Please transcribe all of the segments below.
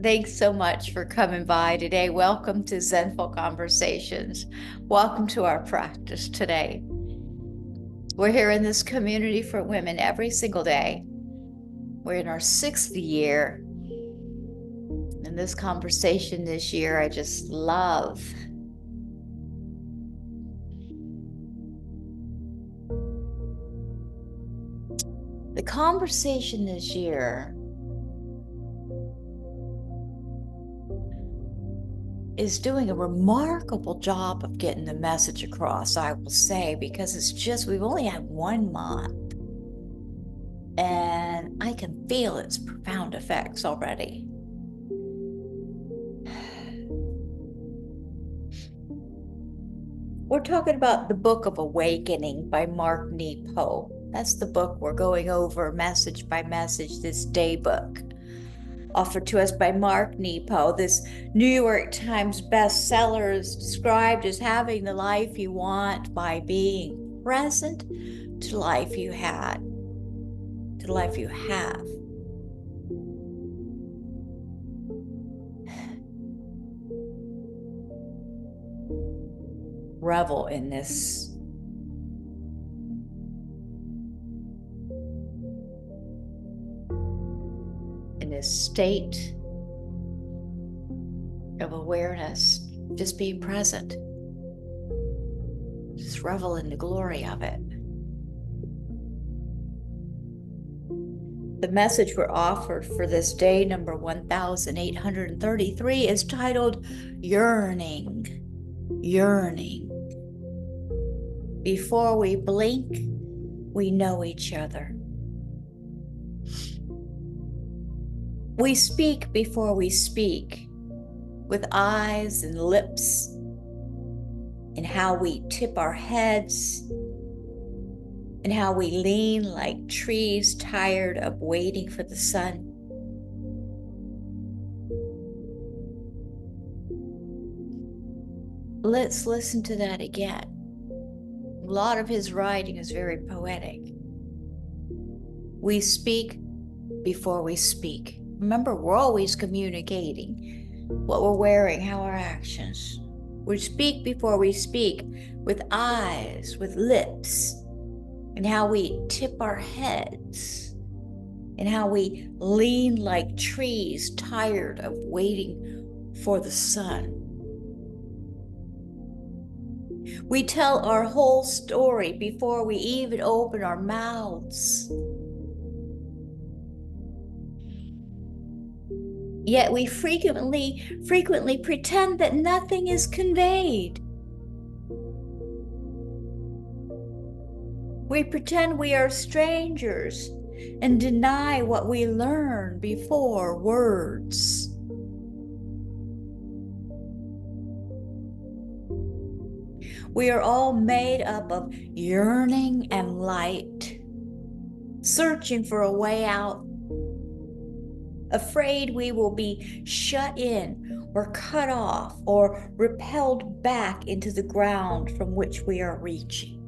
Thanks so much for coming by today. Welcome to Zenful Conversations. Welcome to our practice today. We're here in this community for women every single day. We're in our 6th year. And this conversation this year, I just love. The conversation this year is doing a remarkable job of getting the message across, I will say, because we've only had 1 month. And I can feel its profound effects already. We're talking about the Book of Awakening by Mark Nepo. That's the book we're going over message by message, this day book, offered to us by Mark Nepo. This New York Times bestseller is described as having the life you want by being present to life you had, to the life you have. Revel in this. In this state of awareness, just being present. Just revel in the glory of it. The message we're offered for this day, number 1833, is titled Yearning. Yearning. Before we blink, we know each other. We speak before we speak, with eyes and lips, and how we tip our heads, and how we lean like trees tired of waiting for the sun. Let's listen to that again. A lot of his writing is very poetic. We speak before we speak. Remember, we're always communicating what we're wearing, how our actions. We speak before we speak, with eyes, with lips, and how we tip our heads, and how we lean like trees tired of waiting for the sun. We tell our whole story before we even open our mouths. Yet we frequently pretend that nothing is conveyed. We pretend we are strangers and deny what we learn before words. We are all made up of yearning and light, searching for a way out, afraid we will be shut in or cut off or repelled back into the ground from which we are reaching.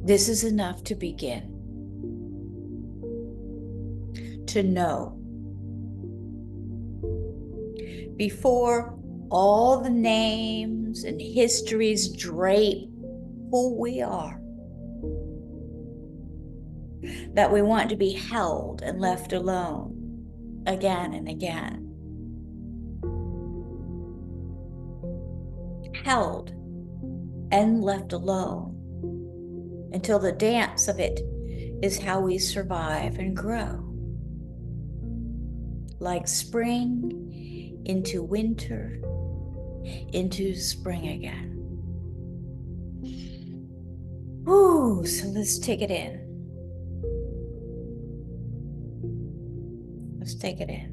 This is enough to begin. To know. Before all the names and histories drape who we are, that we want to be held and left alone again and again. Held and left alone until the dance of it is how we survive and grow. Like spring into winter, into spring again. Whew, so let's take it in. Let's take it in.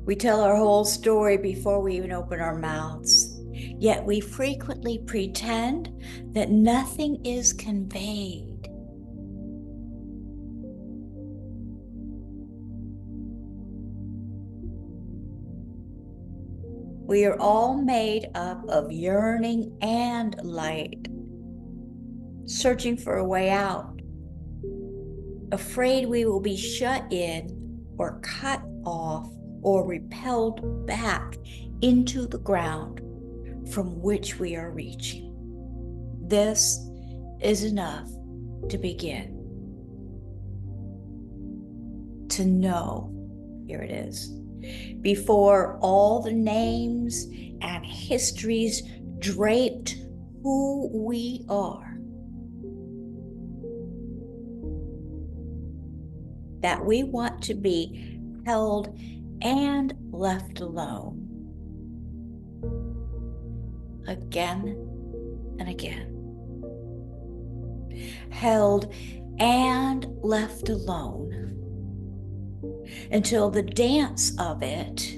We tell our whole story before we even open our mouths, yet we frequently pretend that nothing is conveyed. We are all made up of yearning and light, searching for a way out, afraid we will be shut in or cut off or repelled back into the ground from which we are reaching. This is enough to begin. To know, here it is, before all the names and histories draped who we are, that we want to be held and left alone again and again. Held and left alone until the dance of it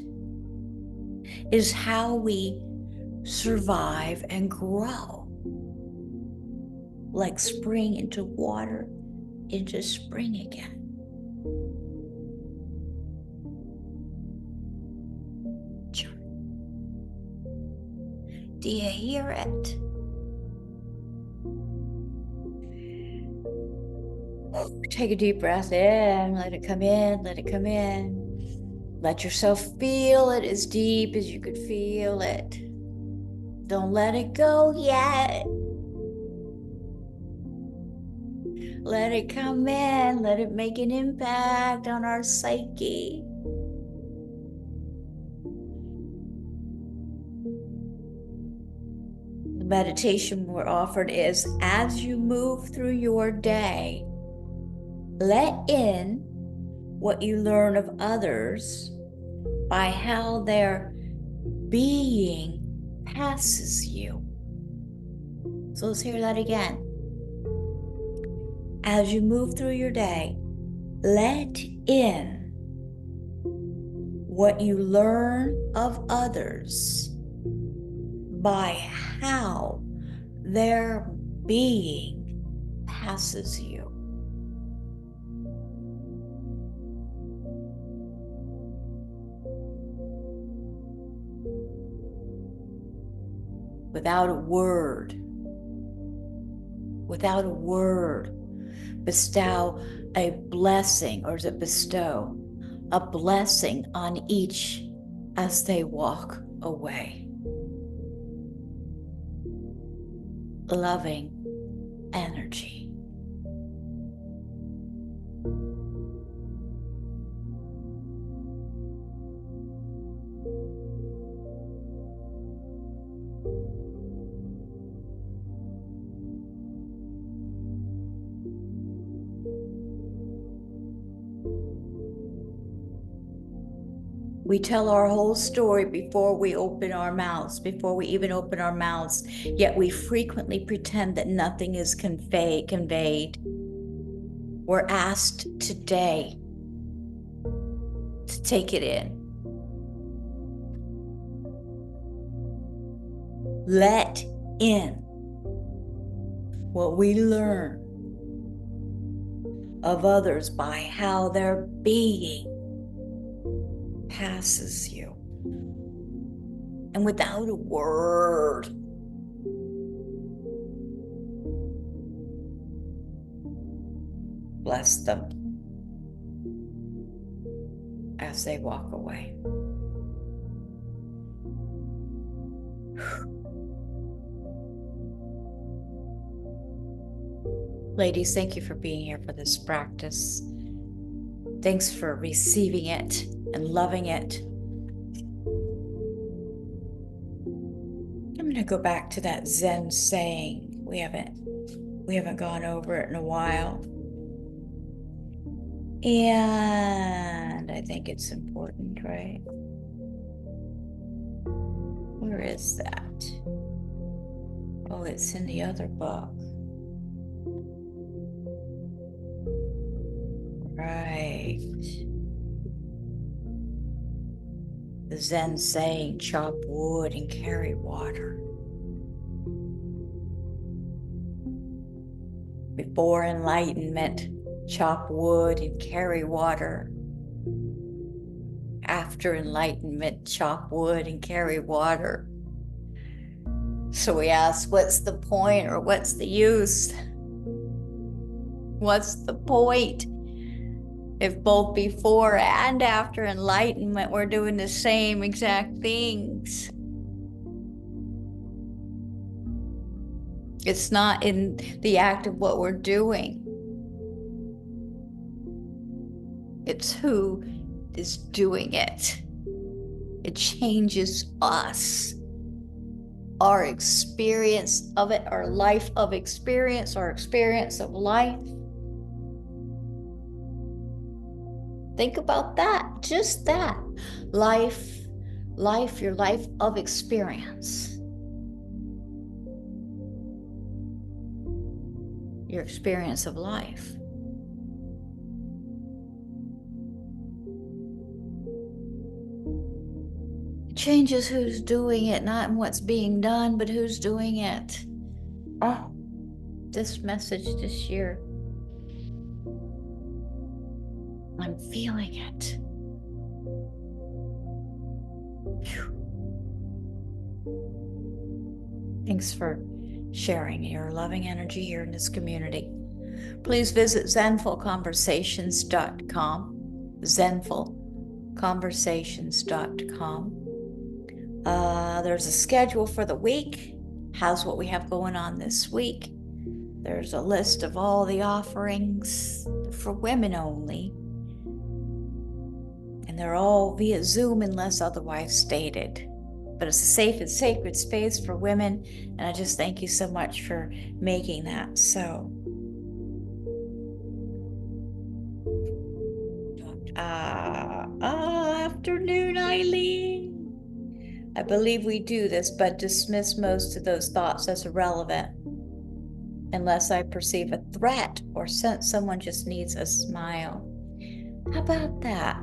is how we survive and grow, like spring into water, into spring again. Do you hear it? Take a deep breath in, let it come in, let it come in. Let yourself feel it as deep as you could feel it. Don't let it go yet. Let it come in, let it make an impact on our psyche. The meditation we're offered is, as you move through your day, let in what you learn of others by how their being passes you. So let's hear that again. As you move through your day, let in what you learn of others by how their being passes you. Without a word, bestow a blessing, or is it bestow? A blessing on each as they walk away. Loving energy. We tell our whole story before we open our mouths, before we even open our mouths, yet we frequently pretend that nothing is conveyed. We're asked today to take it in. Let in what we learn of others by how their being passes you. And without a word, bless them as they walk away. Ladies, thank you for being here for this practice. Thanks for receiving it and loving it. I'm going to go back to that Zen saying. We haven't gone over it in a while. And I think it's important, right? Where is that? Oh, it's in the other book. Right. The Zen saying, chop wood and carry water. Before enlightenment, chop wood and carry water. after enlightenment, chop wood and carry water. So we ask, what's the point or what's the use? What's the point if both before and after enlightenment we're doing the same exact things? It's not in the act of what we're doing. It's who is doing it. It changes us. Our experience of it, our life of experience, our experience of life. Think about that, just that. Life, your life of experience. Your experience of life. It changes who's doing it, not in what's being done, but who's doing it. Oh, this message this year, I'm feeling it. Whew. Thanks for sharing your loving energy here in this community. Please visit zenfulconversations.com. Zenfulconversations.com. There's a schedule for the week. How's what we have going on this week? There's a list of all the offerings for women only. And they're all via Zoom unless otherwise stated. But it's a safe and sacred space for women. And I just thank you so much for making that so. Afternoon, Eileen. I believe we do this, but dismiss most of those thoughts as irrelevant unless I perceive a threat or sense someone just needs a smile. How about that?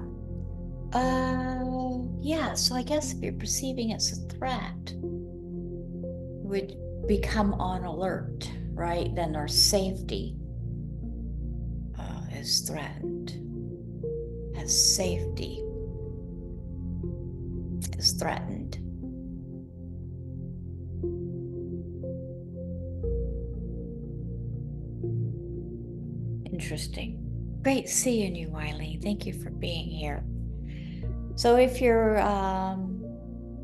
Yeah, so I guess if you're perceiving it's a threat, would become on alert, right? Then our safety is threatened. As safety is threatened. Interesting. Great seeing you, Eileen. Thank you for being here. So if you're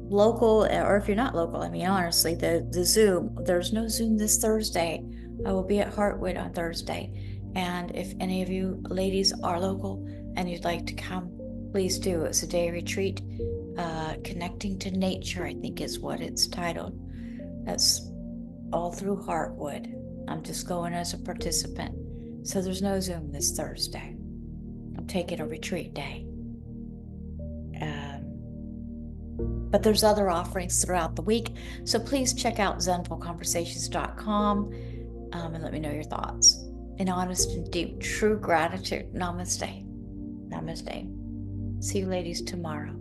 local, or if you're not local, I mean, honestly, the Zoom, there's no Zoom this Thursday. I will be at Heartwood on Thursday. And if any of you ladies are local and you'd like to come, please do. It's a day retreat, Connecting to Nature, I think is what it's titled. That's all through Heartwood. I'm just going as a participant. So there's no Zoom this Thursday. I'm taking a retreat day. But there's other offerings throughout the week. So please check out zenfulconversations.com and let me know your thoughts. In honest and deep, true gratitude. Namaste. Namaste. See you ladies tomorrow.